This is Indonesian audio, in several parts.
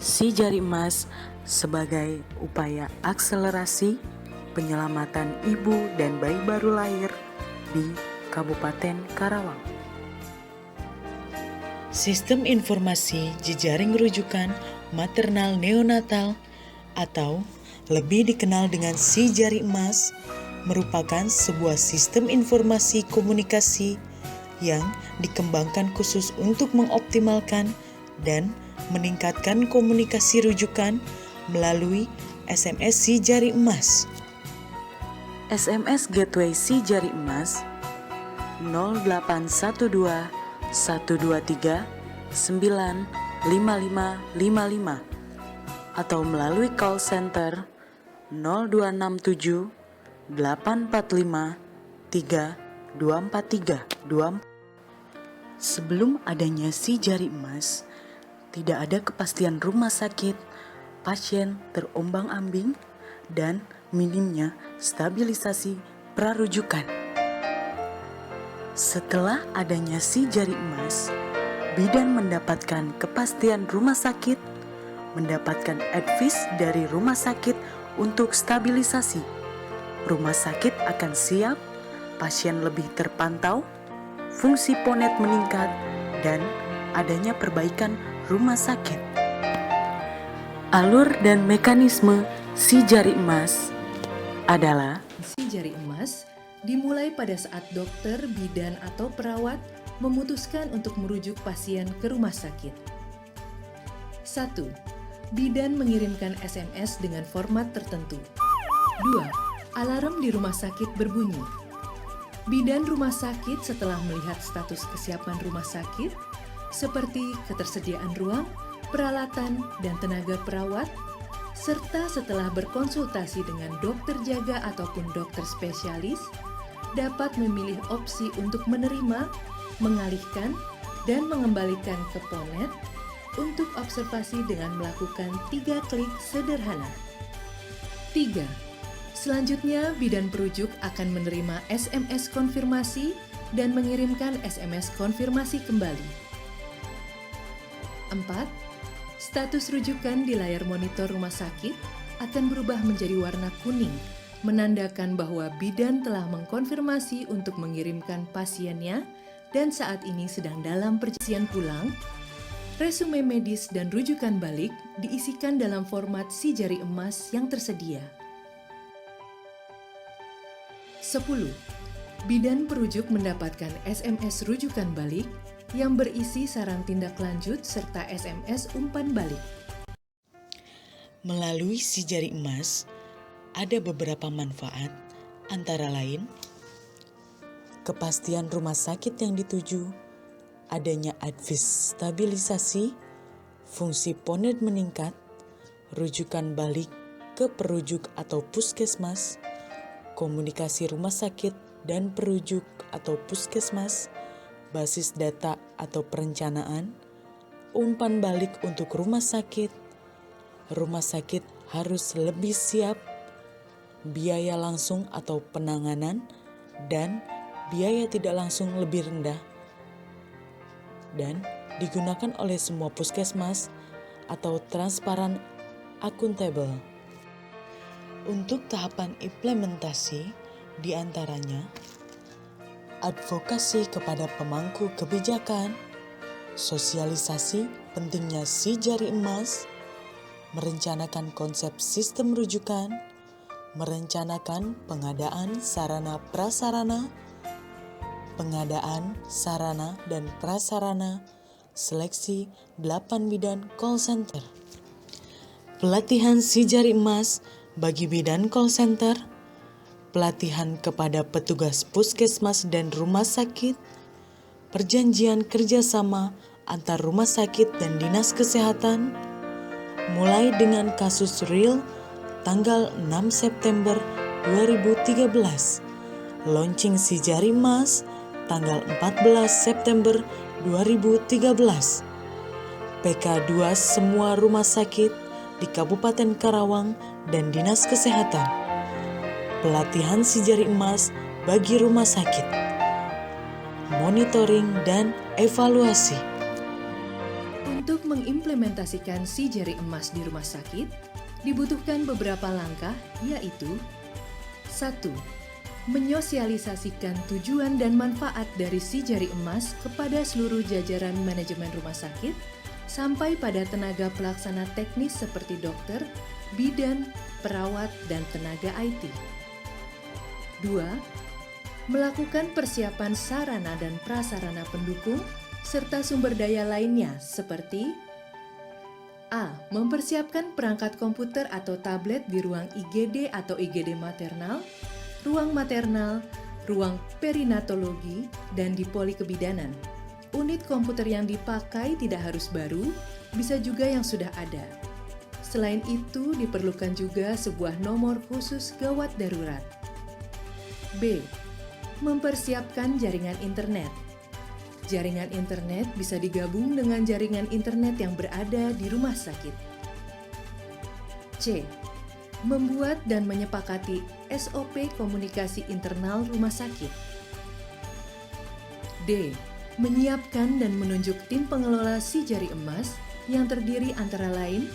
Si Jari Emas sebagai upaya akselerasi penyelamatan ibu dan bayi baru lahir di Kabupaten Karawang. Sistem Informasi Jejaring Rujukan Maternal Neonatal atau lebih dikenal dengan Si Jari Emas merupakan sebuah sistem informasi komunikasi yang dikembangkan khusus untuk mengoptimalkan dan meningkatkan komunikasi rujukan melalui SMS Si Jari Emas. SMS Gateway Si Jari Emas 0812 123 95555 atau melalui call center 0267 845 3243. Sebelum adanya Si Jari Emas, tidak ada kepastian rumah sakit, pasien terombang-ambing, dan minimnya stabilisasi prarujukan. Setelah adanya Si Jari Emas, bidan mendapatkan kepastian rumah sakit, mendapatkan advice dari rumah sakit untuk stabilisasi. Rumah sakit akan siap, pasien lebih terpantau, fungsi ponet meningkat, dan adanya perbaikan rumah sakit. Alur dan mekanisme Si Jari Emas adalah Si Jari Emas dimulai pada saat dokter, bidan, atau perawat memutuskan untuk merujuk pasien ke rumah sakit. 1. Bidan mengirimkan SMS dengan format tertentu. 2. Alarm di rumah sakit berbunyi. Bidan rumah sakit setelah melihat status kesiapan rumah sakit, seperti ketersediaan ruang, peralatan, dan tenaga perawat, serta setelah berkonsultasi dengan dokter jaga ataupun dokter spesialis, dapat memilih opsi untuk menerima, mengalihkan, dan mengembalikan ke Ponet untuk observasi dengan melakukan 3 klik sederhana. 3. Selanjutnya, bidan perujuk akan menerima SMS konfirmasi dan mengirimkan SMS konfirmasi kembali. 4. Status rujukan di layar monitor rumah sakit akan berubah menjadi warna kuning, menandakan bahwa bidan telah mengkonfirmasi untuk mengirimkan pasiennya dan saat ini sedang dalam perjalanan pulang. Resume medis dan rujukan balik diisikan dalam format Si Jari Emas yang tersedia. 10. Bidan perujuk mendapatkan SMS rujukan balik yang berisi saran tindak lanjut serta SMS umpan balik. melalui Si Jari Emas ada beberapa manfaat, antara lain kepastian rumah sakit yang dituju, adanya advis stabilisasi, fungsi ponet meningkat, rujukan balik ke perujuk atau puskesmas, komunikasi rumah sakit dan perujuk atau puskesmas, basis data atau perencanaan, umpan balik untuk rumah sakit harus lebih siap, biaya langsung atau penanganan, dan biaya tidak langsung lebih rendah, dan digunakan oleh semua puskesmas atau transparan akuntabel. Untuk tahapan implementasi, diantaranya advokasi kepada pemangku kebijakan, sosialisasi pentingnya Si Jari Emas, merencanakan konsep sistem rujukan, merencanakan pengadaan sarana prasarana, pengadaan sarana dan prasarana, seleksi 8 bidan call center. Pelatihan Si Jari Emas bagi bidan call center, pelatihan kepada petugas puskesmas dan rumah sakit, perjanjian kerjasama antar rumah sakit dan dinas kesehatan, mulai dengan kasus real tanggal 6 September 2013, launching Si Jari Emas tanggal 14 September 2013, PK2 semua rumah sakit di Kabupaten Karawang dan Dinas Kesehatan, pelatihan Si Jari Emas bagi rumah sakit, monitoring dan evaluasi. Untuk mengimplementasikan si jari emas di rumah sakit, dibutuhkan beberapa langkah, yaitu 1. Menyosialisasikan tujuan dan manfaat dari si jari emas kepada seluruh jajaran manajemen rumah sakit, sampai pada tenaga pelaksana teknis seperti dokter, bidan, perawat, dan tenaga IT. 2. Melakukan persiapan sarana dan prasarana pendukung, serta sumber daya lainnya seperti A. Mempersiapkan perangkat komputer atau tablet di ruang IGD atau IGD maternal, ruang perinatologi, dan di poli kebidanan. Unit komputer yang dipakai tidak harus baru, bisa juga yang sudah ada. Selain itu, diperlukan juga sebuah nomor khusus gawat darurat. B. Mempersiapkan jaringan internet. Jaringan internet bisa digabung dengan jaringan internet yang berada di rumah sakit. C. Membuat dan menyepakati SOP komunikasi internal rumah sakit. D. Menyiapkan dan menunjuk tim pengelola si jari emas yang terdiri antara lain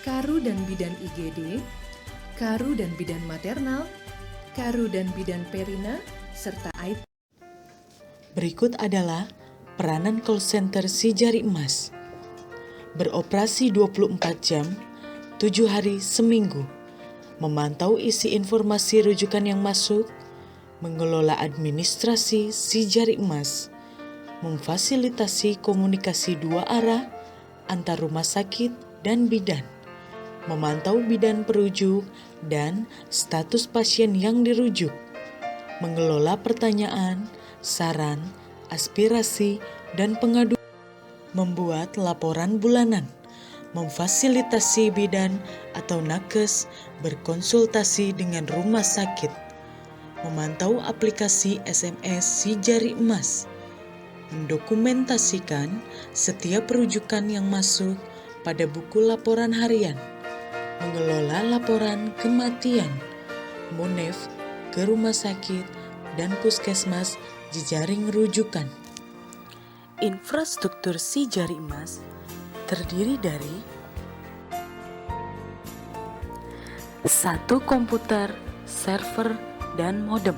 Karu dan Bidan IGD, Karu dan Bidan Maternal, Karu dan Bidan Perina, serta IT. Berikut adalah peranan call center si jari emas. Beroperasi 24 jam, 7 hari seminggu. Memantau isi informasi rujukan yang masuk, mengelola administrasi si jari emas, memfasilitasi komunikasi dua arah antar rumah sakit dan bidan, memantau bidan perujuk dan status pasien yang dirujuk, mengelola pertanyaan, saran, aspirasi, dan pengaduan, membuat laporan bulanan, memfasilitasi bidan atau nakes berkonsultasi dengan rumah sakit, memantau aplikasi SMS si jari emas, mendokumentasikan setiap rujukan yang masuk pada buku laporan harian, mengelola laporan kematian, monef ke rumah sakit dan puskesmas jejaring rujukan. Infrastruktur si jari emas terdiri dari 1 komputer, server, dan modem,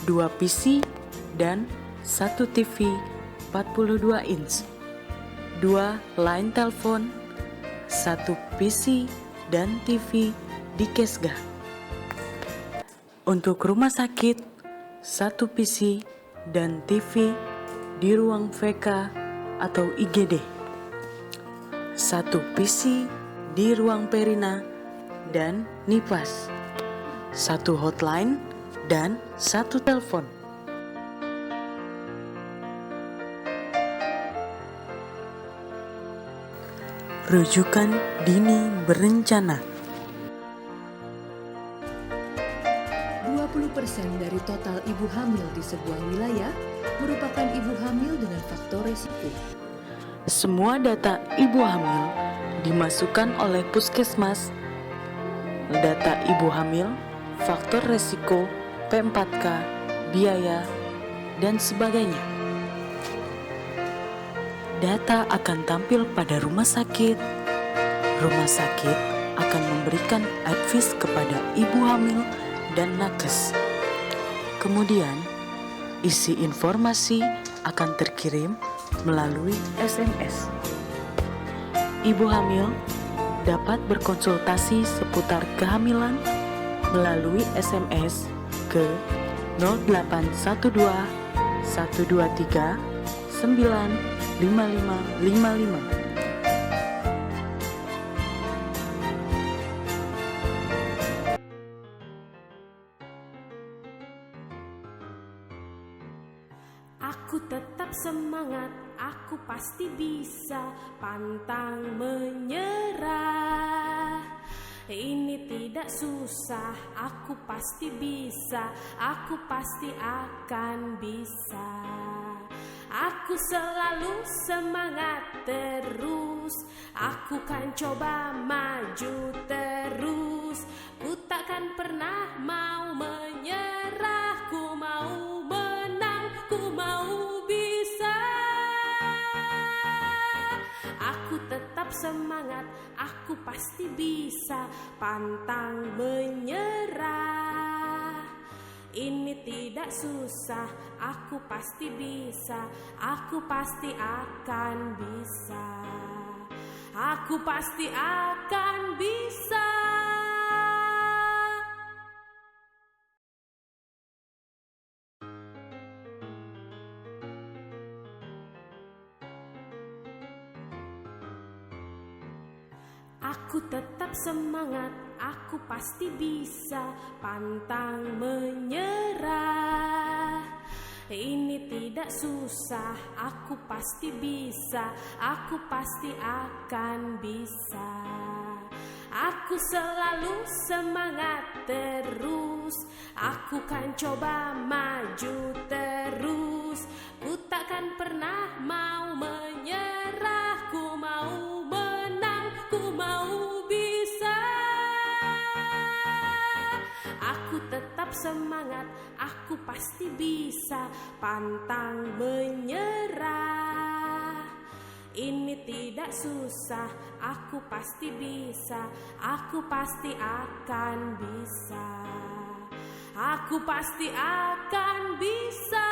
2 PC, dan 1 TV 42 inch, 2 line telepon, 1 PC dan TV di Kesga. Untuk rumah sakit, 1 PC dan TV di ruang VK atau IGD, 1 PC di ruang Perina dan Nipas, 1 hotline dan 1 telepon. Rujukan dini berencana. 20% dari total ibu hamil di sebuah wilayah merupakan ibu hamil dengan faktor resiko. Semua data ibu hamil dimasukkan oleh puskesmas. Data ibu hamil, faktor resiko, P4K, biaya, dan sebagainya. Data akan tampil pada rumah sakit. Rumah sakit akan memberikan advis kepada ibu hamil dan nakes. Kemudian, isi informasi akan terkirim melalui SMS. Ibu hamil dapat berkonsultasi seputar kehamilan melalui SMS ke 0812 123 95555. Aku tetap semangat, aku pasti bisa, pantang menyerah. Ini tidak susah, aku pasti bisa, aku pasti akan bisa. Aku selalu semangat terus, aku kan coba maju terus. Ku takkan pernah mau menyerah, ku mau menang, ku mau bisa. Aku semangat, aku pasti bisa. Pantang menyerah. Ini tidak susah, aku pasti bisa. Aku pasti akan bisa. Aku pasti akan bisa. Aku tetap semangat, aku pasti bisa. Pantang menyerah. Ini tidak susah, aku pasti bisa. Aku pasti akan bisa. Aku selalu semangat terus. Aku kan coba maju terus. Ku takkan pernah mau menyerah. Ku mau menang, ku mau bisa. Aku tetap semangat, aku pasti bisa. Pantang menyerah. Ini tidak susah, aku pasti bisa. Aku pasti akan bisa. Aku pasti akan bisa.